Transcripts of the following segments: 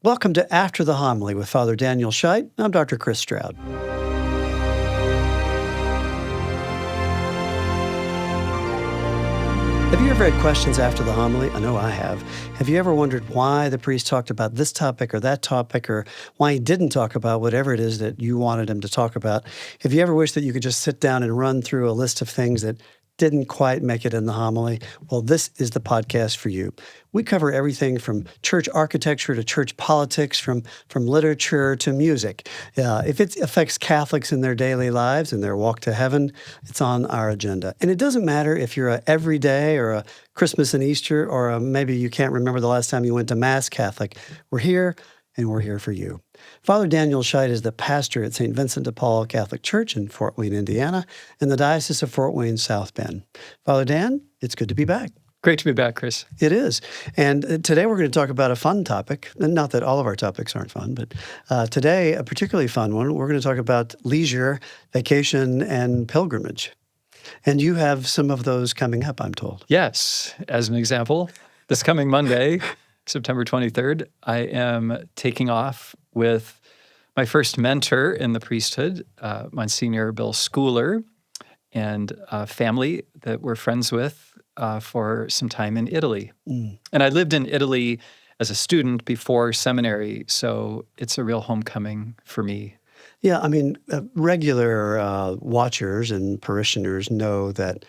Welcome to After the Homily with Father Daniel Schiedt. I'm Dr. Chris Stroud. Have you ever had questions after the homily? I know I have. Have you ever wondered why the priest talked about this topic or that topic, or why he didn't talk about whatever it is that you wanted him to talk about? Have you ever wished that you could just sit down and run through a list of things that didn't quite make it in the homily? Well, this is the podcast for you. We cover everything from church architecture to church politics, from literature to music. If it affects Catholics in their daily lives and their walk to heaven, it's on our agenda. And it doesn't matter if you're a everyday or a Christmas and Easter, or maybe you can't remember the last time you went to Mass Catholic. We're here, and we're here for you. Father Daniel Schiedt is the pastor at St. Vincent de Paul Catholic Church in Fort Wayne, Indiana, in the Diocese of Fort Wayne, South Bend. Father Dan, it's good to be back. Great to be back, Chris. It is. And today we're going to talk about a fun topic. And not that all of our topics aren't fun, but today, a particularly fun one. We're going to talk about leisure, vacation, and pilgrimage. And you have some of those coming up, I'm told. Yes. As an example, this coming Monday, September 23rd, I am taking off with my first mentor in the priesthood, Monsignor Bill Schooler, and a family that we're friends with for some time in Italy. And I lived in Italy as a student before seminary, so it's a real homecoming for me. Yeah, I mean, regular watchers and parishioners know that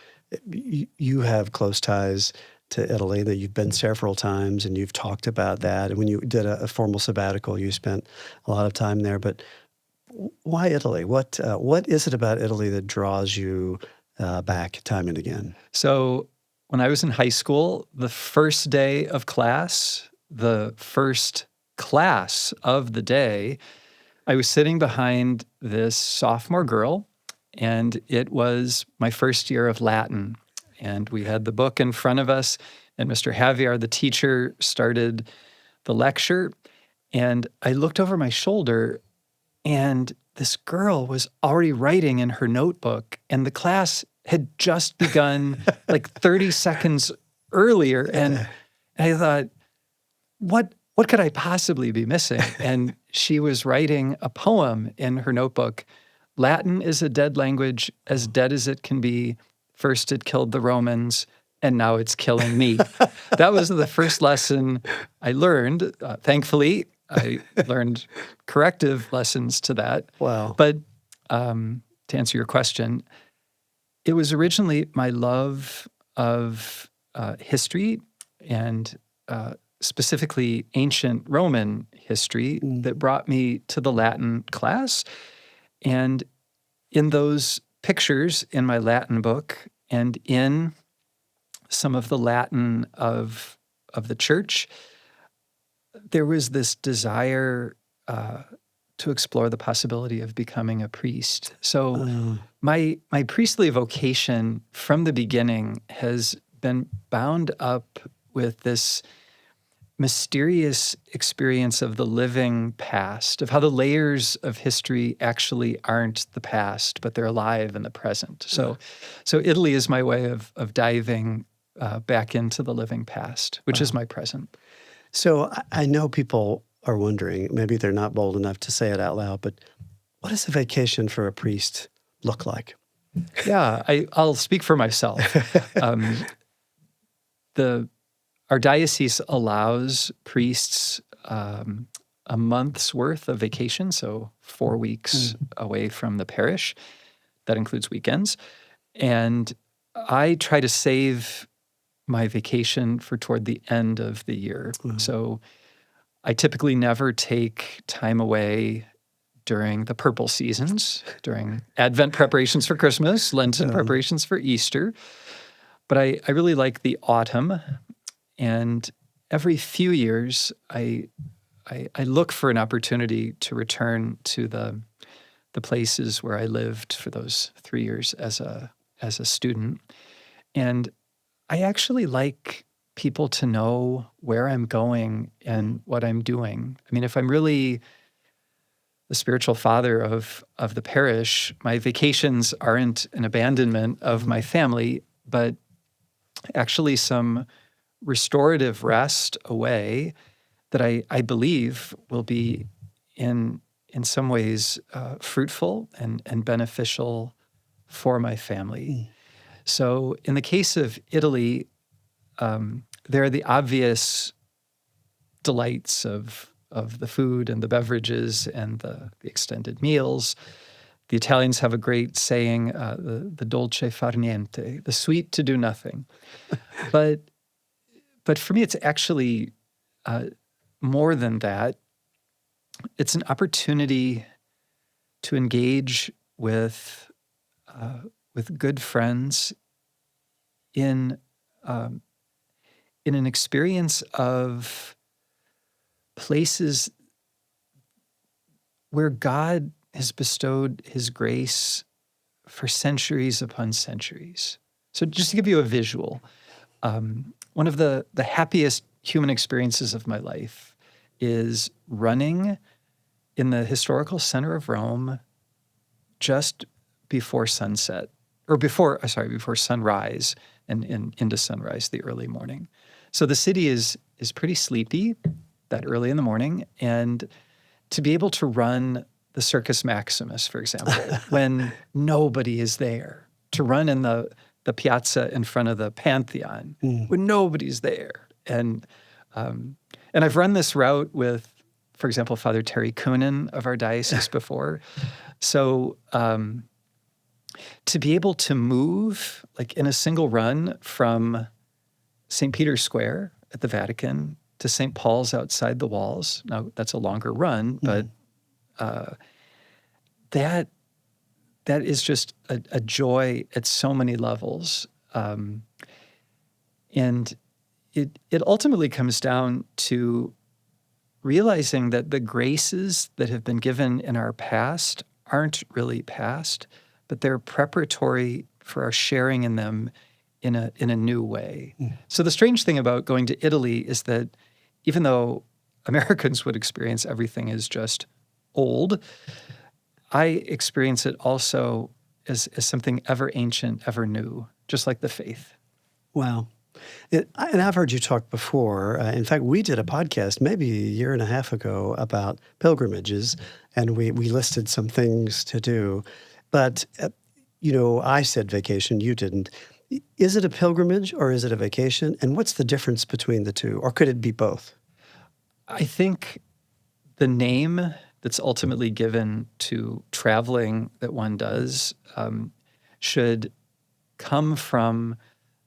you have close ties to Italy, that you've been several times, and you've talked about that. And when you did a formal sabbatical, you spent a lot of time there. But why Italy? What is it about Italy that draws you back time and again? So when I was in high school, the first day of class, the first class of the day, I was sitting behind this sophomore girl, and it was my first year of Latin. And we had the book in front of us, and Mr. Javier, the teacher, started the lecture. And I looked over my shoulder, and this girl was already writing in her notebook, and the class had just begun like 30 seconds earlier. And I thought, what could I possibly be missing? And she was writing a poem in her notebook. Latin is a dead language, as dead as it can be. First it killed the Romans, and now it's killing me. That was the first lesson I learned. Thankfully, I learned corrective lessons to that. Wow. But to answer your question, it was originally my love of history, and specifically ancient Roman history, that brought me to the Latin class. And in those pictures in my Latin book, and in some of the Latin of the church, there was this desire to explore the possibility of becoming a priest. So my priestly vocation from the beginning has been bound up with this mysterious experience of the living past, of how the layers of history actually aren't the past, but they're alive in the present. So Italy is my way of diving back into the living past, which is my present. So I know people are wondering, maybe they're not bold enough to say it out loud, but what does a vacation for a priest look like? Yeah, I'll speak for myself. Our diocese allows priests a month's worth of vacation, so 4 weeks away from the parish. That includes weekends. And I try to save my vacation for toward the end of the year. So I typically never take time away during the purple seasons, during Advent preparations for Christmas, Lenten preparations for Easter. But I really like the autumn. And every few years, I look for an opportunity to return to the places where I lived for those 3 years as a student. And I actually like people to know where I'm going and what I'm doing. I mean, if I'm really the spiritual father of the parish, my vacations aren't an abandonment of my family, but actually some restorative rest away that I believe will be in some ways fruitful and beneficial for my family. So in the case of Italy, there are the obvious delights of the food and the beverages and the extended meals. The Italians have a great saying, the dolce far niente, the sweet to do nothing. But for me, it's actually more than that. It's an opportunity to engage with good friends in an experience of places where God has bestowed his grace for centuries upon centuries. So just to give you a visual, one of the happiest human experiences of my life is running in the historical center of Rome just before sunset, or before sunrise and into sunrise, the early morning. So the city is pretty sleepy that early in the morning, and to be able to run the Circus Maximus, for example, when nobody is there, to run in the piazza in front of the Pantheon when nobody's there. And I've run this route with, for example, Father Terry Coonan of our diocese before. So to be able to move like in a single run from St. Peter's Square at the Vatican to St. Paul's outside the walls. Now, that's a longer run, but that is just a joy at so many levels. And it ultimately comes down to realizing that the graces that have been given in our past aren't really past, but they're preparatory for our sharing in them in a new way. So the strange thing about going to Italy is that even though Americans would experience everything as just old, I experience it also as something ever ancient, ever new, just like the faith. Wow. And I've heard you talk before. In fact, we did a podcast maybe a year and a half ago about pilgrimages, and we listed some things to do. But, I said vacation, you didn't. Is it a pilgrimage or is it a vacation? And what's the difference between the two? Or could it be both? I think the name that's ultimately given to traveling that one does should come from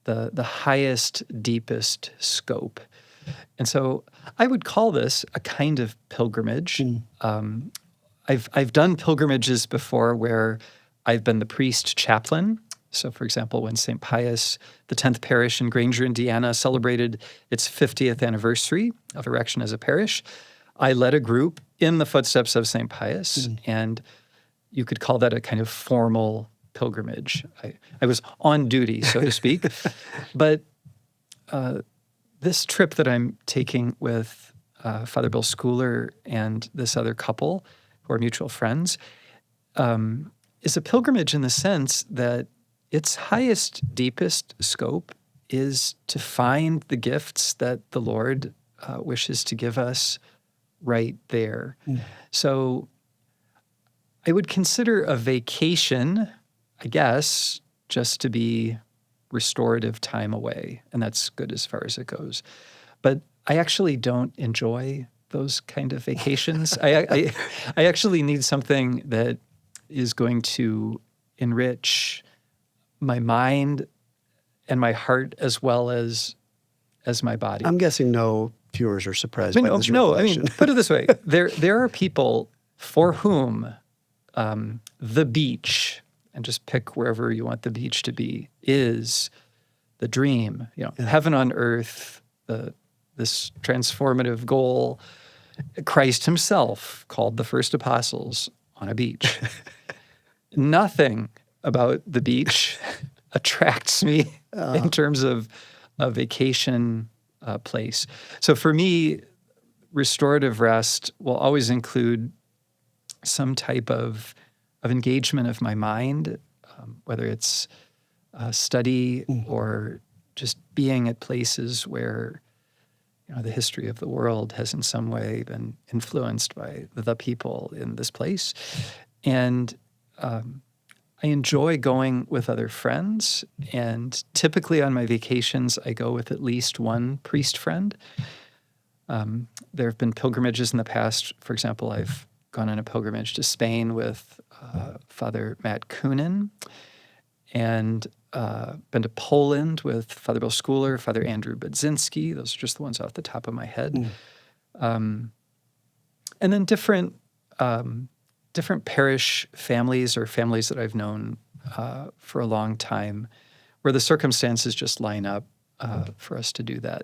the highest, deepest scope. And so I would call this a kind of pilgrimage. I've done pilgrimages before where I've been the priest chaplain. So, for example, when St. Pius, the 10th parish in Granger, Indiana, celebrated its 50th anniversary of erection as a parish, I led a group in the footsteps of St. Pius, and you could call that a kind of formal pilgrimage. I was on duty, so to speak. But this trip that I'm taking with Father Bill Schooler and this other couple who are mutual friends is a pilgrimage in the sense that its highest, deepest scope is to find the gifts that the Lord wishes to give us right there. So I would consider a vacation, I guess, just to be restorative time away, and that's good as far as it goes. But I actually don't enjoy those kind of vacations. I actually need something that is going to enrich my mind and my heart as well as my body. I'm guessing no viewers are surprised by this No, reflection. put it this way. There are people for whom the beach, and just pick wherever you want the beach to be, is the dream. Heaven on earth, this transformative goal. Christ himself called the first apostles on a beach. Nothing about the beach attracts me in terms of a vacation place. So for me, restorative rest will always include some type of engagement of my mind, whether it's study or just being at places where the history of the world has in some way been influenced by the people in this place. And I enjoy going with other friends. And typically on my vacations, I go with at least one priest friend. There have been pilgrimages in the past. For example, I've gone on a pilgrimage to Spain with Father Matt Kunin, and been to Poland with Father Bill Schooler, Father Andrew Budzinski. Those are just the ones off the top of my head. And then different parish families or families that I've known for a long time, where the circumstances just line up for us to do that.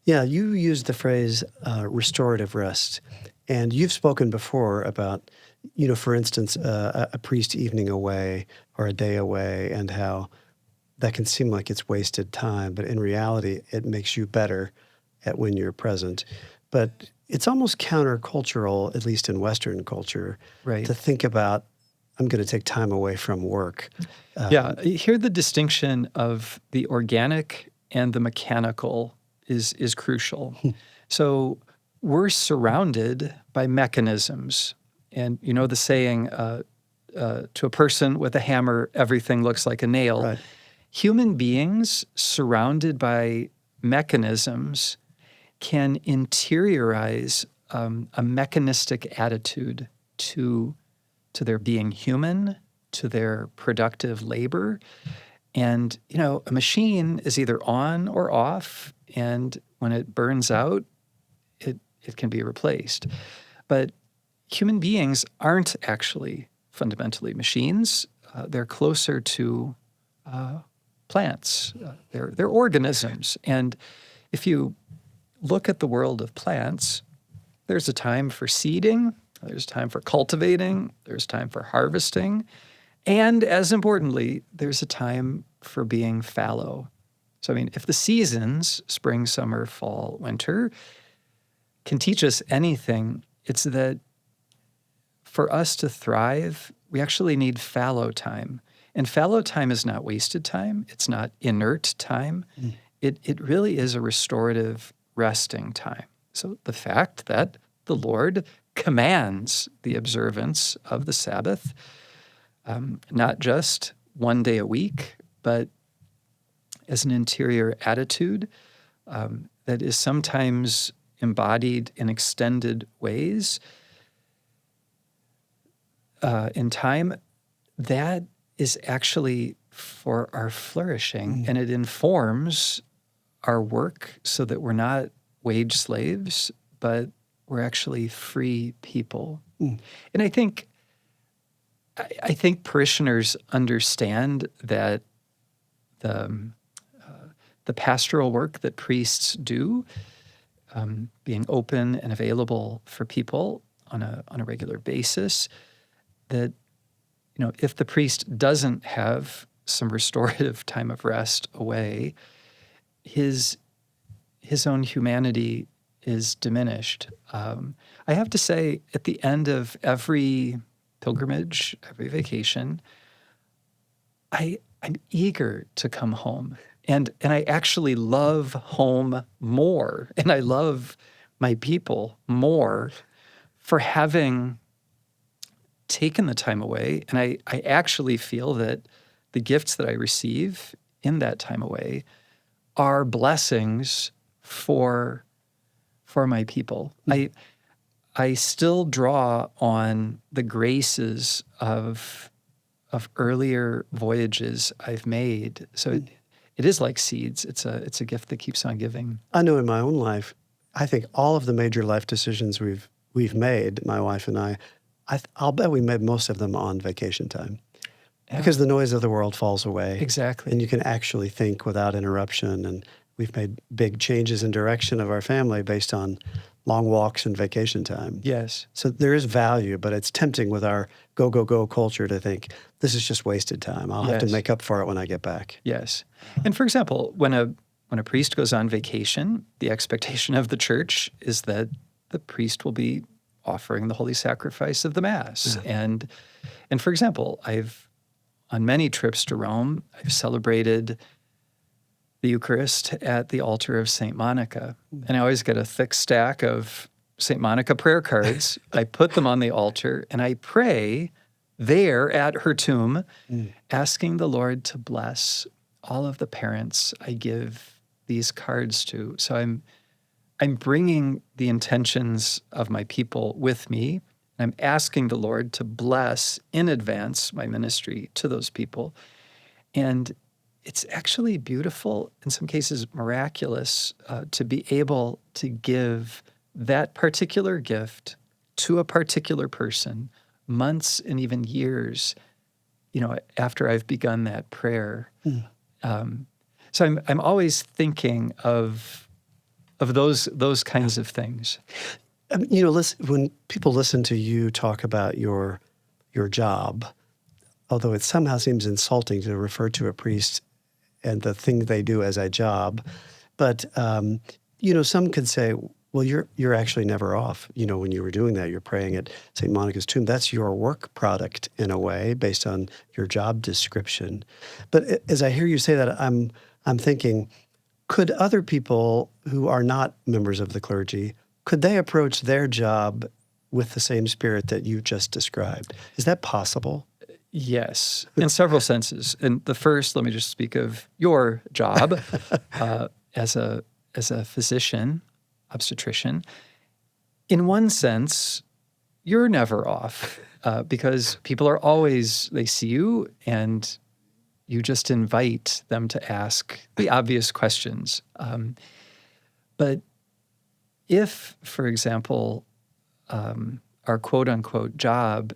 Yeah, you used the phrase restorative rest, and you've spoken before about, for instance, a priest evening away or a day away, and how that can seem like it's wasted time, but in reality, it makes you better at when you're present. But it's almost countercultural, at least in Western culture, Right. to think about, I'm going to take time away from work. Here the distinction of the organic and the mechanical is crucial. So we're surrounded by mechanisms. And you know the saying, to a person with a hammer, everything looks like a nail. Right. Human beings surrounded by mechanisms can interiorize a mechanistic attitude to their being human, to their productive labor. And, a machine is either on or off, and when it burns out, it can be replaced. But human beings aren't actually fundamentally machines. They're closer to plants. They're organisms. And if you look at the world of plants, there's a time for seeding, there's time for cultivating, there's time for harvesting, and as importantly, there's a time for being fallow. So, if the seasons, spring, summer, fall, winter, can teach us anything, it's that for us to thrive, we actually need fallow time. And fallow time is not wasted time. It's not inert time. It really is a restorative resting time. So the fact that the Lord commands the observance of the Sabbath, not just one day a week, but as an interior attitude that is sometimes embodied in extended ways in time, that is actually for our flourishing, and it informs our work so that we're not wage slaves, but we're actually free people. And I think parishioners understand that the pastoral work that priests do, being open and available for people on a regular basis, that if the priest doesn't have some restorative time of rest away, his own humanity is diminished. I have to say, at the end of every pilgrimage, every vacation, I'm eager to come home. And I actually love home more, and I love my people more for having taken the time away. And I actually feel that the gifts that I receive in that time away are blessings for my people. I still draw on the graces of earlier voyages I've made. So it is like seeds. It's a gift that keeps on giving. I know in my own life, I think all of the major life decisions we've made, my wife and I'll bet we made most of them on vacation time. Yeah. Because the noise of the world falls away. Exactly. And you can actually think without interruption. And we've made big changes in direction of our family based on long walks and vacation time. Yes. So there is value, but it's tempting with our go, go, go culture to think this is just wasted time. I'll have to make up for it when I get back. Yes. And for example, when a priest goes on vacation, the expectation of the church is that the priest will be offering the holy sacrifice of the Mass. Yeah. And for example, on many trips to Rome, I've celebrated the Eucharist at the altar of St. Monica. And I always get a thick stack of St. Monica prayer cards. I put them on the altar and I pray there at her tomb, asking the Lord to bless all of the parents I give these cards to. So I'm bringing the intentions of my people with me. I'm asking the Lord to bless in advance my ministry to those people. And it's actually beautiful, in some cases miraculous, to be able to give that particular gift to a particular person months and even years, after I've begun that prayer. So I'm always thinking of those kinds of things. Listen, when people listen to you talk about your job, although it somehow seems insulting to refer to a priest and the thing they do as a job, but some could say, well, you're actually never off. When you were doing that, you're praying at St. Monica's tomb. That's your work product in a way, based on your job description. But as I hear you say that, I'm thinking, could other people who are not members of the clergy, could they approach their job with the same spirit that you just described? Is that possible? Yes, in several senses. And the first, let me just speak of your job as a physician, obstetrician. In one sense, you're never off because people are always, they see you and you just invite them to ask the obvious questions. But if, for example, our quote-unquote job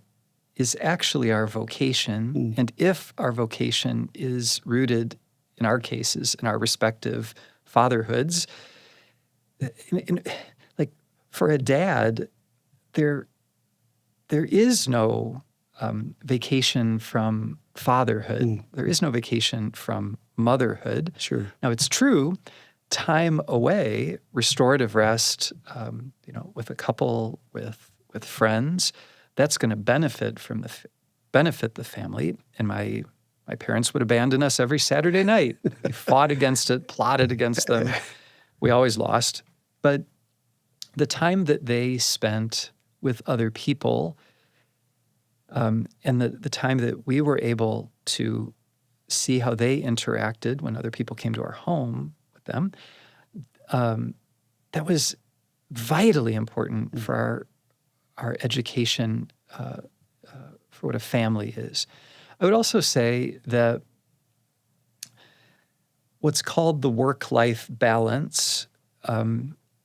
is actually our vocation, and if our vocation is rooted, in our cases, in our respective fatherhoods, like for a dad, there is no vacation from fatherhood. There is no vacation from motherhood. Sure. Now, it's true, time away, restorative rest, with a couple, with friends, that's going to benefit the family. And my parents would abandon us every Saturday night. We fought against it, plotted against them. We always lost. But the time that they spent with other people, and the time that we were able to see how they interacted when other people came to our home with them, that was vitally important for our education, for what a family is. I would also say that what's called the work-life balance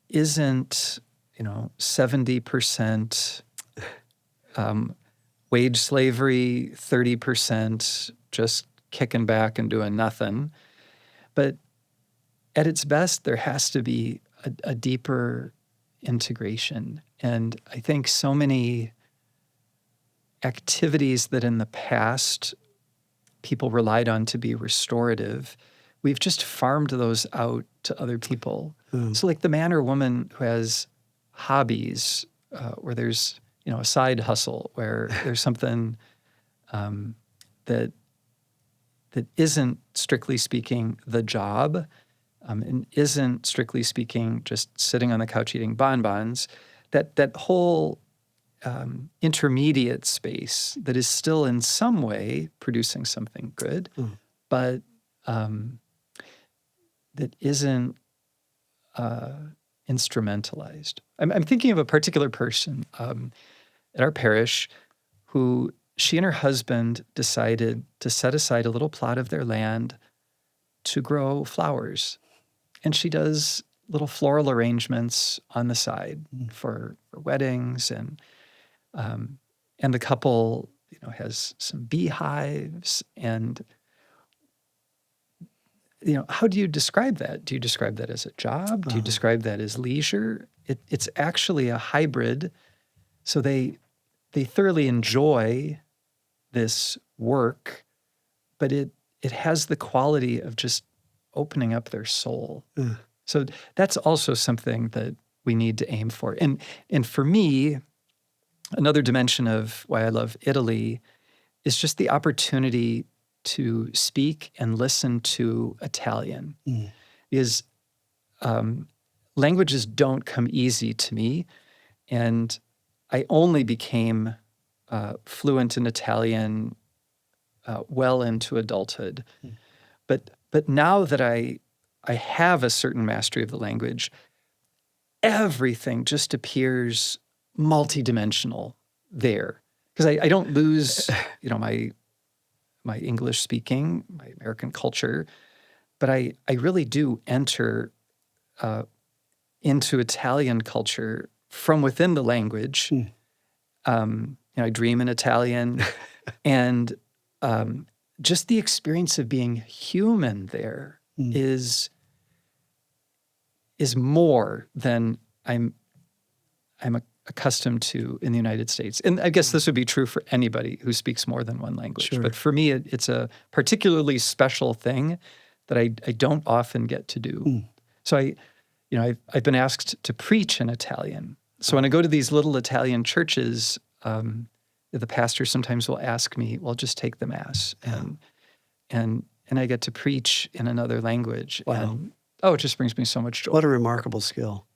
isn't, 70% wage slavery, 30% just kicking back and doing nothing. But at its best, there has to be a deeper integration. And I think so many activities that in the past people relied on to be restorative, we've just farmed those out to other people. So like the man or woman who has hobbies, where there's, a side hustle, where there's something that isn't, strictly speaking, the job, and isn't, strictly speaking, just sitting on the couch eating bonbons, that whole intermediate space that is still in some way producing something good, but that isn't instrumentalized. I'm thinking of a particular person at our parish who, she and her husband decided to set aside a little plot of their land to grow flowers. And she does little floral arrangements on the side for weddings, and the couple, has some beehives. And how do you describe that? Do you describe that as a job? Do you describe that as leisure? It's actually a hybrid. So they thoroughly enjoy this work, but it has the quality of just opening up their soul. So that's also something that we need to aim for. And for me, another dimension of why I love Italy is just the opportunity to speak and listen to Italian because languages don't come easy to me. And I only became fluent in Italian well into adulthood. But now that I have a certain mastery of the language, everything just appears multidimensional there. Because I don't lose, my English speaking, my American culture, but I really do enter into Italian culture from within the language. I dream in Italian, and just the experience of being human there is more than I'm accustomed to in the United States. And I guess this would be true for anybody who speaks more than one language. Sure. But for me, it's a particularly special thing that I don't often get to do. So I've been asked to preach in Italian. So when I go to these little Italian churches, the pastor sometimes will ask me, "Well, just take the mass," and I get to preach in another language. Wow. And it just brings me so much joy. What a remarkable skill.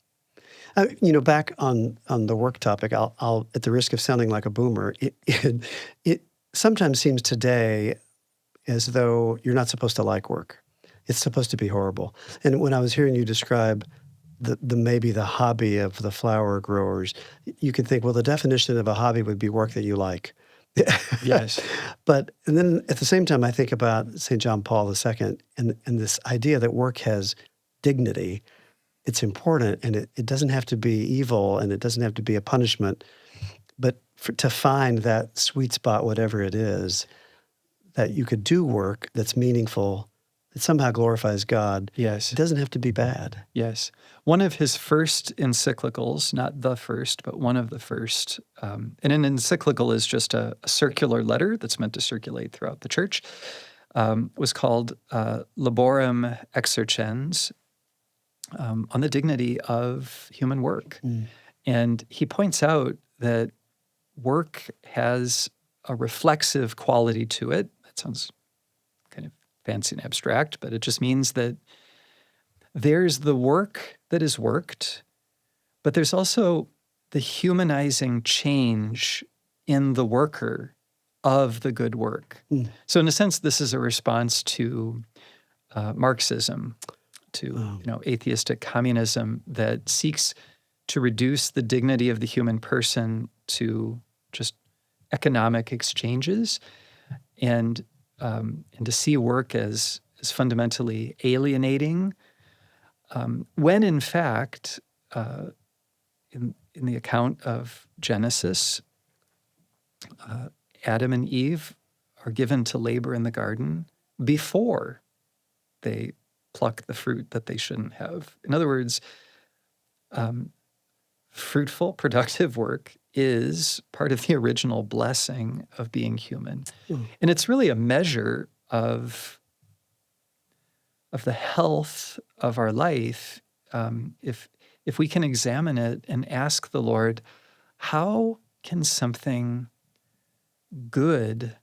Back on the work topic, I'll at the risk of sounding like a boomer, it sometimes seems today as though you're not supposed to like work. It's supposed to be horrible. And when I was hearing you describe maybe the hobby of the flower growers, you could think, well, the definition of a hobby would be work that you like. Yes. And then at the same time, I think about St. John Paul II and this idea that work has dignity. It's important, and it doesn't have to be evil, and it doesn't have to be a punishment. But to find that sweet spot, whatever it is, that you could do work that's meaningful, that somehow glorifies God. Yes. It doesn't have to be bad. Yes. One of his first encyclicals, not the first, but one of the first, and an encyclical is just a circular letter that's meant to circulate throughout the church, was called Laborem Exercens, on the dignity of human work. And he points out that work has a reflexive quality to it. That sounds kind of fancy and abstract, but it just means that there's the work that is worked, but there's also the humanizing change in the worker of the good work. So in a sense, this is a response to Marxism, to atheistic communism that seeks to reduce the dignity of the human person to just economic exchanges, and to see work as fundamentally alienating, when in fact, in the account of Genesis, Adam and Eve are given to labor in the garden before they pluck the fruit that they shouldn't have. In other words, fruitful, productive work is part of the original blessing of being human. And it's really a measure of the health of our life, if we can examine it and ask the Lord, how can something good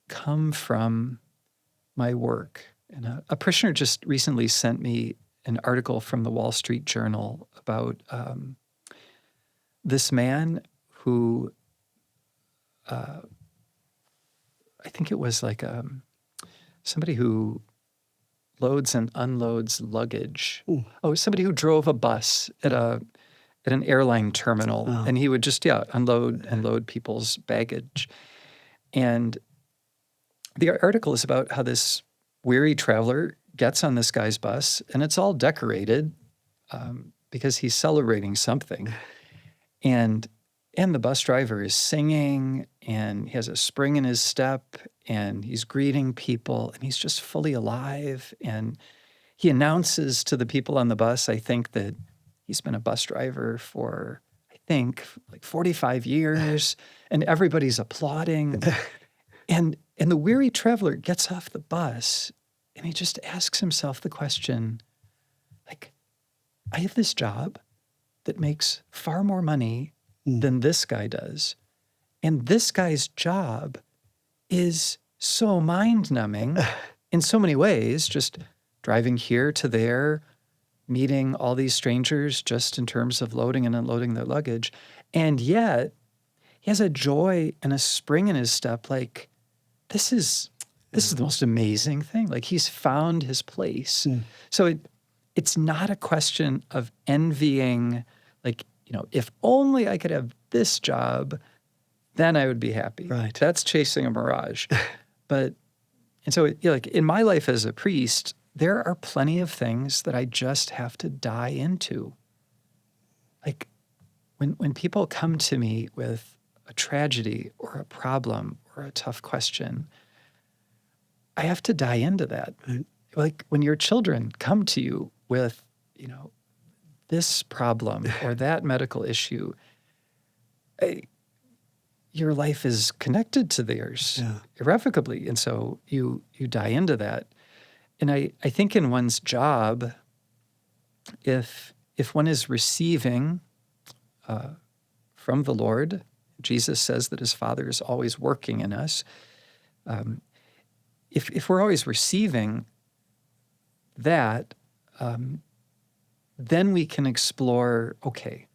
come from my work? And a parishioner just recently sent me an article from the Wall Street Journal about this man who, I think it was like somebody who loads and unloads luggage. Somebody who drove a bus at an airline terminal, and he would just unload and load people's baggage. And the article is about how this weary traveler gets on this guy's bus, and it's all decorated because he's celebrating something. And the bus driver is singing, and he has a spring in his step, and he's greeting people, and he's just fully alive. And he announces to the people on the bus, I think, that he's been a bus driver for, like 45 years, and everybody's applauding. And the weary traveler gets off the bus, and he just asks himself the question, like, I have this job that makes far more money than this guy does. And this guy's job is so mind-numbing in so many ways, just driving here to there, meeting all these strangers just in terms of loading and unloading their luggage. And yet he has a joy and a spring in his step. Like, this is the most amazing thing. Like, he's found his place. So it's not a question of envying, like, if only I could have this job, then I would be happy. Right. That's chasing a mirage. And so like in my life as a priest, there are plenty of things that I just have to die into. Like when people come to me with a tragedy or a problem or a tough question, I have to die into that. Right. Like when your children come to you with, this problem or that medical issue, your life is connected to theirs irrevocably. And so you die into that. And I think in one's job, if one is receiving from the Lord, Jesus says that his Father is always working in us. If we're always receiving that, then we can explore, okay,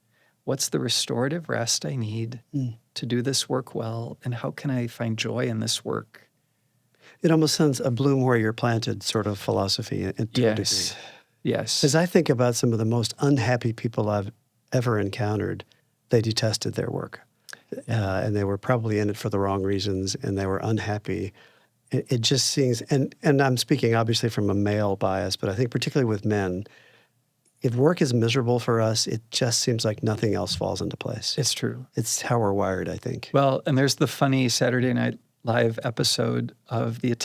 what's the restorative rest I need to do this work well, and how can I find joy in this work? It almost sounds a bloom where you're planted sort of philosophy to a degree. Yes. As I think about some of the most unhappy people I've ever encountered, they detested their work. And they were probably in it for the wrong reasons, and they were unhappy. It just seems, and I'm speaking obviously from a male bias, but I think particularly with men, if work is miserable for us, it just seems like nothing else falls into place. It's true. It's how we're wired, I think. Well, and there's the funny Saturday Night Live episode of the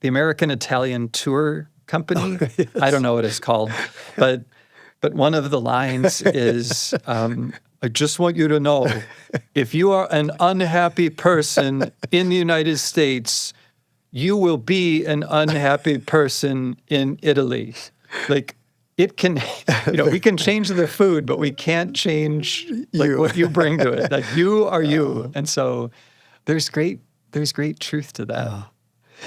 American Italian tour company. Yes. I don't know what it's called, but one of the lines is, I just want you to know, if you are an unhappy person in the United States, you will be an unhappy person in Italy. Like, it can, we can change the food, but we can't change what you bring to it. Like, you are you. And so there's great truth to that.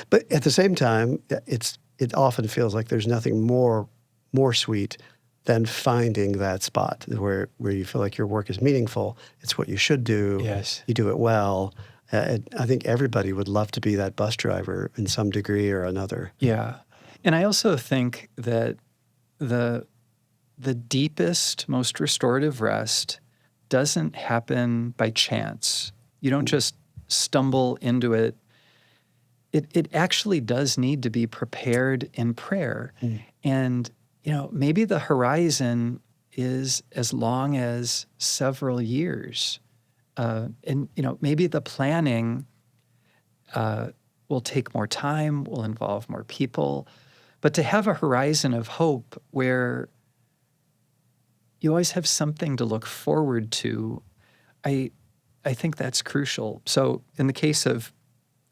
But at the same time, it often feels like there's nothing more sweet than finding that spot where you feel like your work is meaningful. It's what you should do. Yes. You do it well. I think everybody would love to be that bus driver in some degree or another. Yeah. And I also think that the deepest, most restorative rest doesn't happen by chance. You don't just stumble into it. It actually does need to be prepared in prayer. And, maybe the horizon is as long as several years. And maybe the planning will take more time, will involve more people. But to have a horizon of hope where you always have something to look forward to, I think that's crucial. So in the case of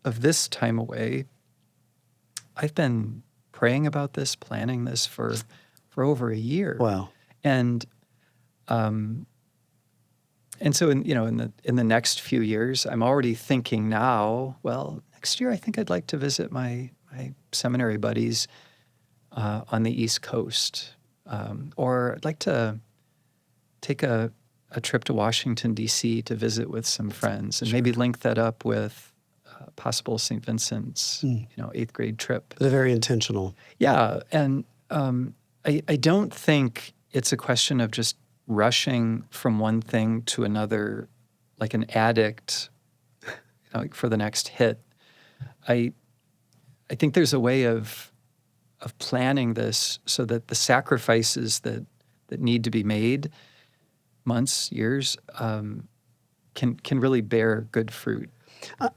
this time away, I've been praying about this, planning this for over a year. Wow. And so in the next few years, I'm already thinking now, well, next year I think I'd like to visit my seminary buddies on the East Coast, or I'd like to take a trip to Washington, D.C. to visit with some friends, and maybe link that up with possible St. Vincent's, 8th grade trip. They're very intentional. Yeah, and I don't think it's a question of just rushing from one thing to another like an addict, like for the next hit. I think there's a way of planning this so that the sacrifices that need to be made, months, years, can really bear good fruit.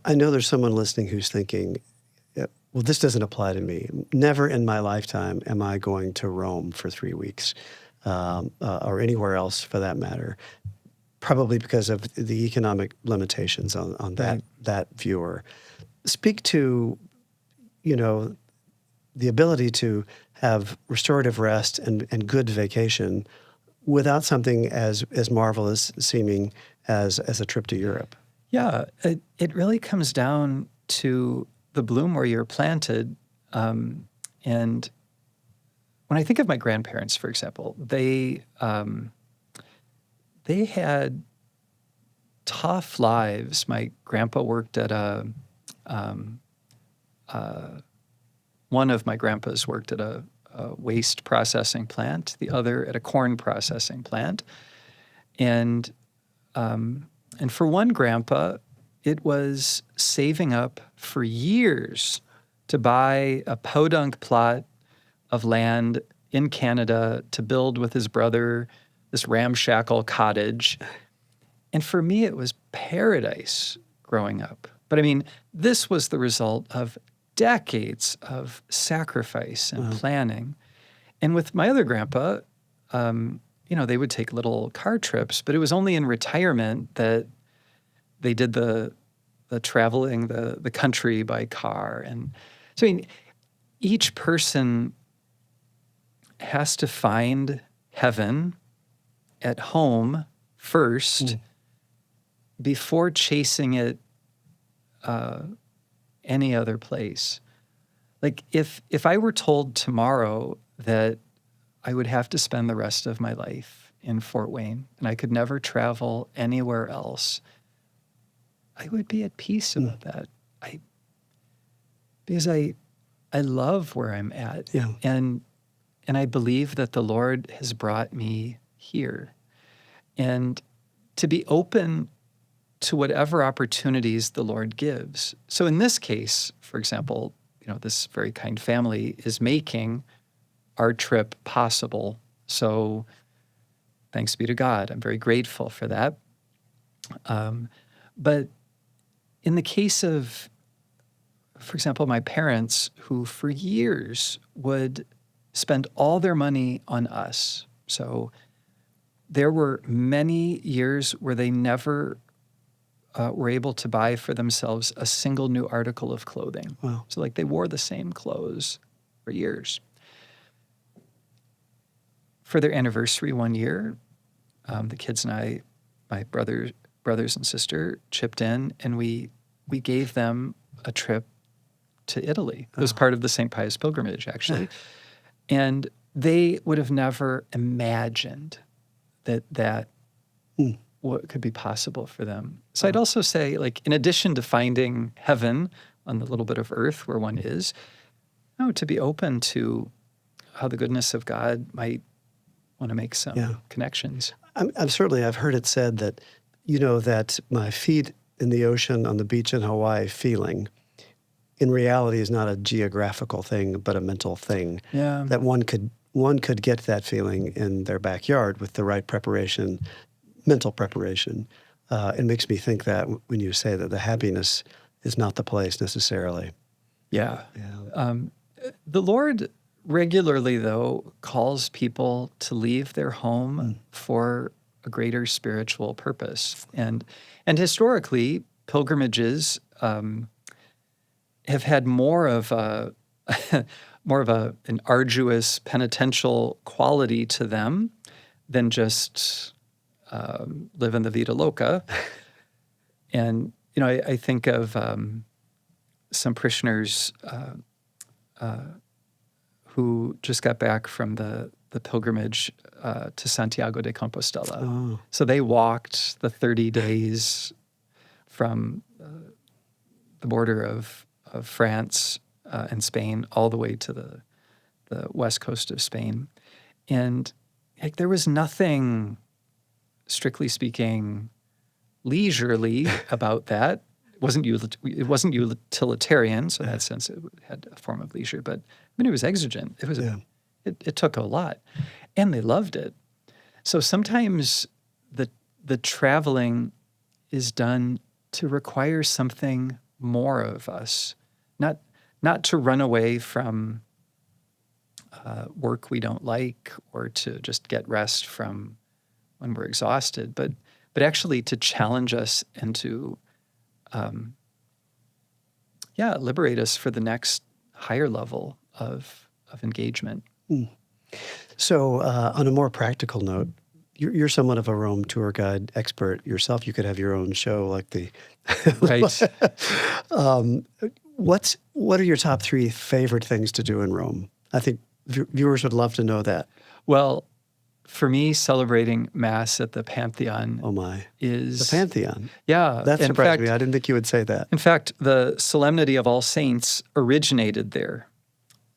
I know there's someone listening who's thinking, well, this doesn't apply to me. Never in my lifetime am I going to Rome for 3 weeks, or anywhere else for that matter, probably because of the economic limitations on that viewer. Speak to, the ability to have restorative rest and good vacation without something as marvelous seeming as a trip to Europe. Yeah, it really comes down to the bloom where you're planted. And when I think of my grandparents, for example, they had tough lives. My grandpa worked at one of my grandpas worked at a waste processing plant, the other at a corn processing plant. And for one grandpa, it was saving up for years to buy a podunk plot of land in Canada to build with his brother this ramshackle cottage. And for me, it was paradise growing up. But I mean, this was the result of decades of sacrifice and planning. And with my other grandpa, they would take little car trips, but it was only in retirement that they did the traveling the country by car. And so, I mean, each person has to find heaven at home first before chasing it any other place. Like if I were told tomorrow that I would have to spend the rest of my life in Fort Wayne and I could never travel anywhere else, I would be at peace about that. Because I love where I'm at. Yeah. And I believe that the Lord has brought me here. And to be open to whatever opportunities the Lord gives. So in this case, for example, this very kind family is making our trip possible. So thanks be to God. I'm very grateful for that. But in the case of, for example, my parents, who for years would spend all their money on us. So there were many years where they never were able to buy for themselves a single new article of clothing. Wow. So like they wore the same clothes for years. For their anniversary one year, the kids and I, my brothers and sister, chipped in, and we gave them a trip to Italy. It was part of the St. Pius pilgrimage, actually. And they would have never imagined that what could be possible for them. So I'd also say, like, in addition to finding heaven on the little bit of earth where one is, to be open to how the goodness of God might want to make some connections. I've heard it said that, that my feet in the ocean on the beach in Hawaii feeling in reality is not a geographical thing, but a mental thing. Yeah. That one could get that feeling in their backyard with the right preparation, mental preparation. It makes me think that when you say that the happiness is not the place necessarily. Yeah. The Lord regularly, though, calls people to leave their home for a greater spiritual purpose. And historically, pilgrimages have had more of an arduous penitential quality to them than just live in the Vita Loca. And, I think of some parishioners who just got back from the pilgrimage to Santiago de Compostela. Oh. So they walked the 30 days from the border of France and Spain all the way to the west coast of Spain. And there was nothing, strictly speaking, leisurely about that. It wasn't utilitarian, so in that sense it had a form of leisure, but it was exigent. It took a lot, and they loved it. So sometimes the traveling is done to require something more of us, not to run away from work we don't like or to just get rest from when we're exhausted, but actually to challenge us and to liberate us for the next higher level of engagement. So on a more practical note, you're somewhat of a Rome tour guide expert yourself. You could have your own show like the. Right. What are your top 3 favorite things to do in Rome? I think viewers would love to know that. Well, for me, celebrating Mass at the Pantheon Oh my, is the Pantheon. Yeah. That In surprised me. fact, I didn't think you would say that. in fact, the Solemnity of All Saints originated there.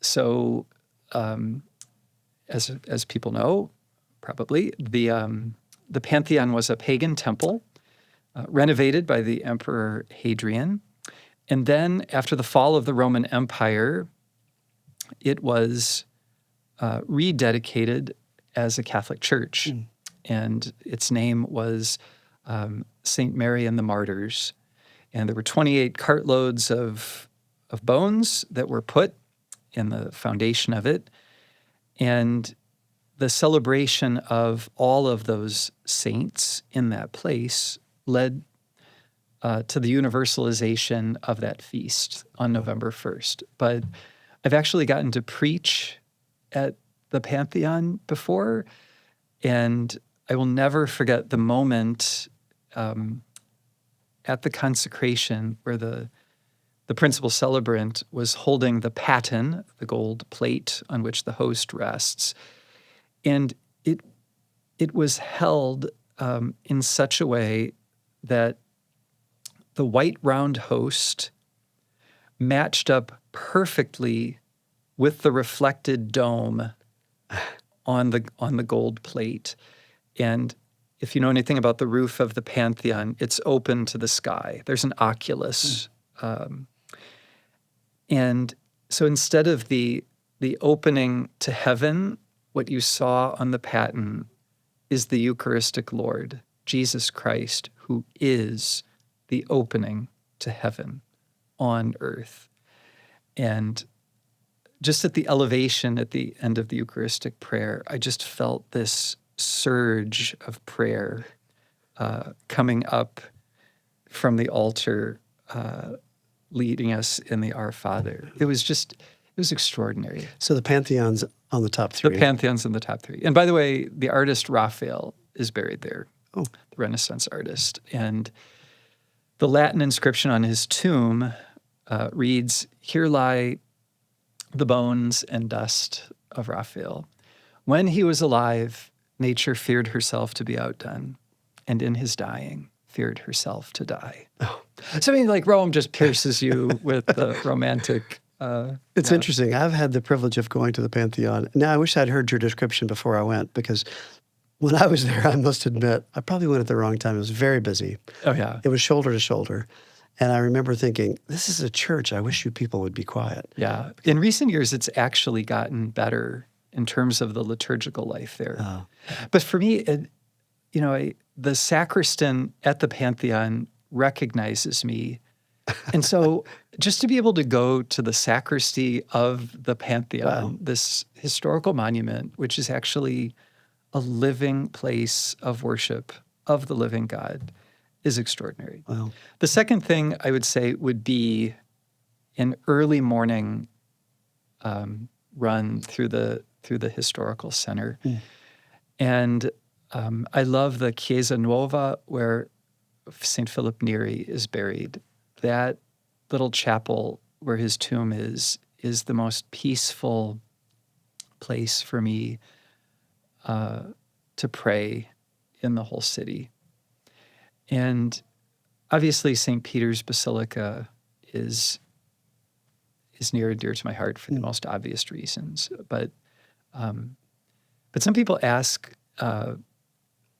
So, as people know, probably the Pantheon was a pagan temple renovated by the Emperor Hadrian, and then after the fall of the Roman Empire, it was rededicated as a Catholic church, and its name was Saint Mary and the Martyrs. And there were 28 cartloads of bones that were put in the foundation of it. And the celebration of all of those saints in that place led to the universalization of that feast on November 1st. But I've actually gotten to preach at the Pantheon before, and I will never forget the moment at the consecration where the principal celebrant was holding the paten, the gold plate on which the host rests, and it was held in such a way that the white round host matched up perfectly with the reflected dome on the gold plate. And if you know anything about the roof of the Pantheon, it's open to the sky. There's an oculus. And so instead of the opening to heaven, what you saw on the paten is the Eucharistic Lord, Jesus Christ, who is the opening to heaven on earth. And just at the elevation at the end of the Eucharistic prayer, I just felt this surge of prayer coming up from the altar, leading us in the Our Father. It was extraordinary. So the Pantheon's on the top 3. The Pantheon's in the top 3. And by the way, the artist Raphael is buried there, Oh. the Renaissance artist. And the Latin inscription on his tomb reads, "Here lie the bones and dust of Raphael. When he was alive, nature feared herself to be outdone, and in his dying, feared herself to die." Oh. So I mean, like Rome just pierces you with the romantic. It's interesting. I've had the privilege of going to the Pantheon. Now, I wish I'd heard your description before I went, because when I was there, I must admit, I probably went at the wrong time. It was very busy. Oh, yeah. It was shoulder to shoulder. And I remember thinking, this is a church. I wish you people would be quiet. Yeah. In recent years, it's actually gotten better in terms of the liturgical life there. Oh. But for me, the sacristan at the Pantheon recognizes me. And so just to be able to go to the sacristy of the Pantheon, Wow. this historical monument, which is actually a living place of worship of the living God, is extraordinary. Wow. The second thing I would say would be an early morning run through the historical center. And I love the Chiesa Nuova, where St. Philip Neri is buried. That little chapel where his tomb is the most peaceful place for me to pray in the whole city. And obviously St. Peter's Basilica is near and dear to my heart for the most obvious reasons. But some people ask, well,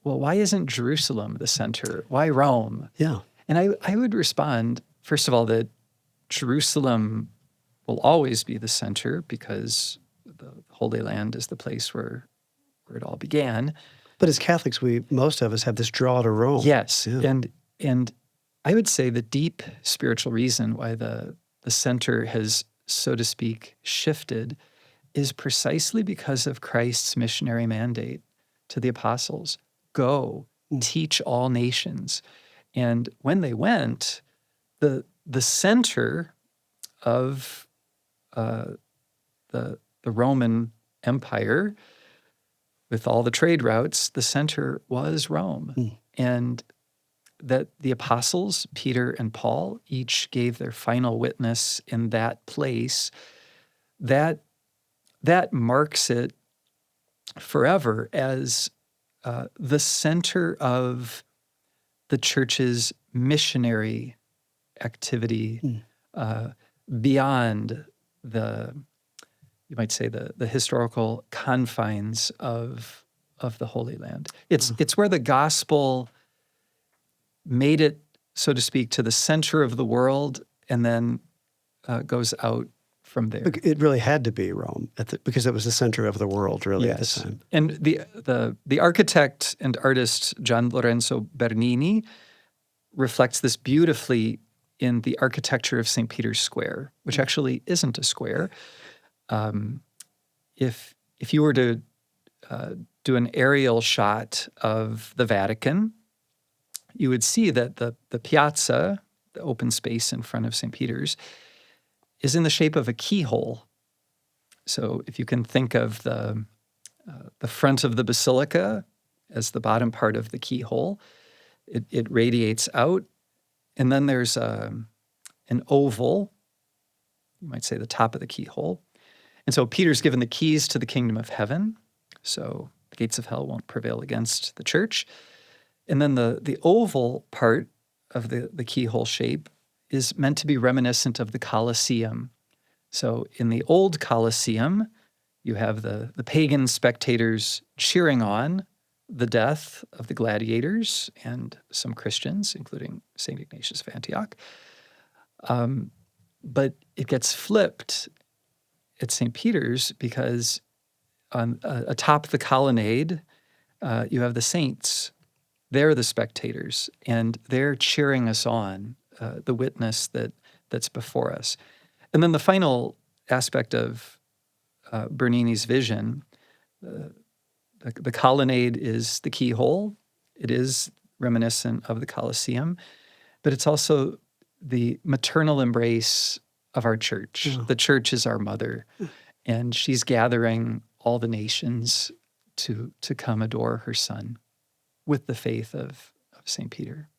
why isn't Jerusalem the center? Why Rome? Yeah. And I would respond, first of all, that Jerusalem will always be the center because the Holy Land is the place where it all began. But as Catholics, most of us have this draw to Rome. Yes. Yeah. And I would say the deep spiritual reason why the center has, so to speak, shifted is precisely because of Christ's missionary mandate to the apostles. Go, teach all nations. And when they went, the center of the Roman Empire, with all the trade routes, the center was Rome. And that the apostles, Peter and Paul, each gave their final witness in that place, that marks it forever as the center of the church's missionary activity beyond you might say, the historical confines of the Holy Land. It's where the gospel made it, so to speak, to the center of the world, and then goes out from there. It really had to be Rome because it was the center of the world, really, at the time. And the architect and artist Gian Lorenzo Bernini reflects this beautifully in the architecture of St. Peter's Square, which actually isn't a square. If you were to do an aerial shot of the Vatican, you would see that the piazza, the open space in front of St. Peter's, is in the shape of a keyhole. So if you can think of the front of the basilica as the bottom part of the keyhole, it radiates out, and then there's an oval, you might say the top of the keyhole. And so Peter's given the keys to the kingdom of heaven, so the gates of hell won't prevail against the church. And then the oval part of the keyhole shape is meant to be reminiscent of the Colosseum. So in the old Colosseum, you have the pagan spectators cheering on the death of the gladiators and some Christians, including St. Ignatius of Antioch. But it gets flipped at St. Peter's because on atop the colonnade, you have the saints. They're the spectators, and they're cheering us on, the witness that's before us. And then the final aspect of Bernini's vision, the colonnade is the keyhole. It is reminiscent of the Colosseum, but it's also the maternal embrace of our church. Oh. The church is our mother, and she's gathering all the nations to come adore her son with the faith of St. Peter.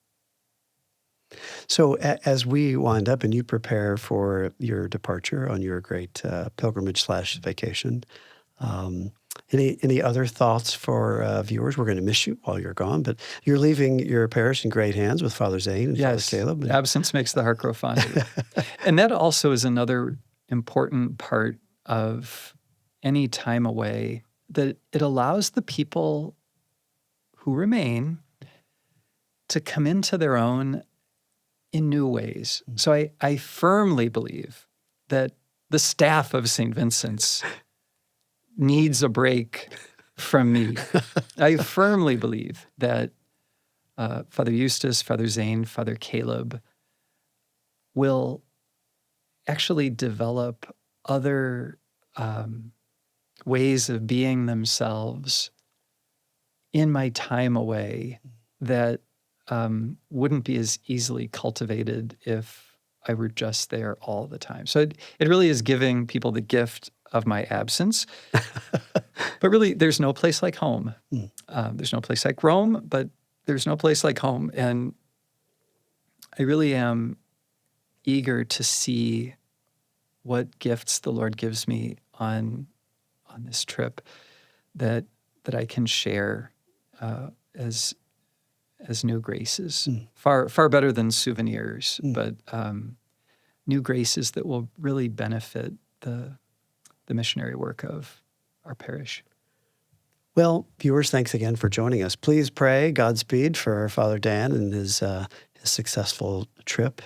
So as we wind up and you prepare for your departure on your great pilgrimage/vacation, any other thoughts for viewers? We're going to miss you while you're gone, but you're leaving your parish in great hands with Father Zane and Father Caleb. Absence makes the heart grow fonder. And that also is another important part of any time away, that it allows the people who remain to come into their own in new ways. So I firmly believe that the staff of St. Vincent's needs a break from me. I firmly believe that Father Eustace, Father Zane, Father Caleb will actually develop other ways of being themselves in my time away that wouldn't be as easily cultivated if I were just there all the time. So it really is giving people the gift of my absence. But really, there's no place like home. There's no place like Rome, but there's no place like home. And I really am eager to see what gifts the Lord gives me on this trip that I can share as new graces. Far better than souvenirs, but new graces that will really benefit the missionary work of our parish. Well, viewers, thanks again for joining us. Please pray Godspeed for Father Dan and his successful trip,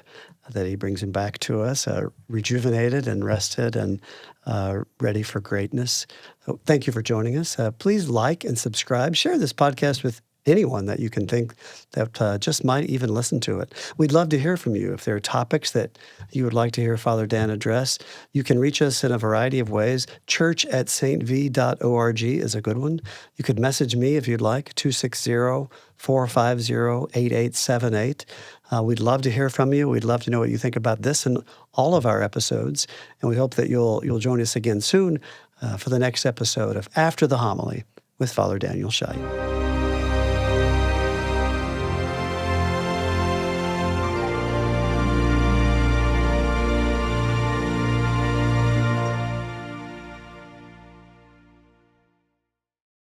that he brings him back to us, rejuvenated and rested and ready for greatness. So thank you for joining us. Please like and subscribe. Share this podcast with anyone that you can think that just might even listen to it. We'd love to hear from you. If there are topics that you would like to hear Father Dan address, you can reach us in a variety of ways. church@stv.org is a good one. You could message me if you'd like, 260-450-8878. We'd love to hear from you. We'd love to know what you think about this and all of our episodes. And we hope that you'll join us again soon for the next episode of After the Homily with Father Daniel Schiedt.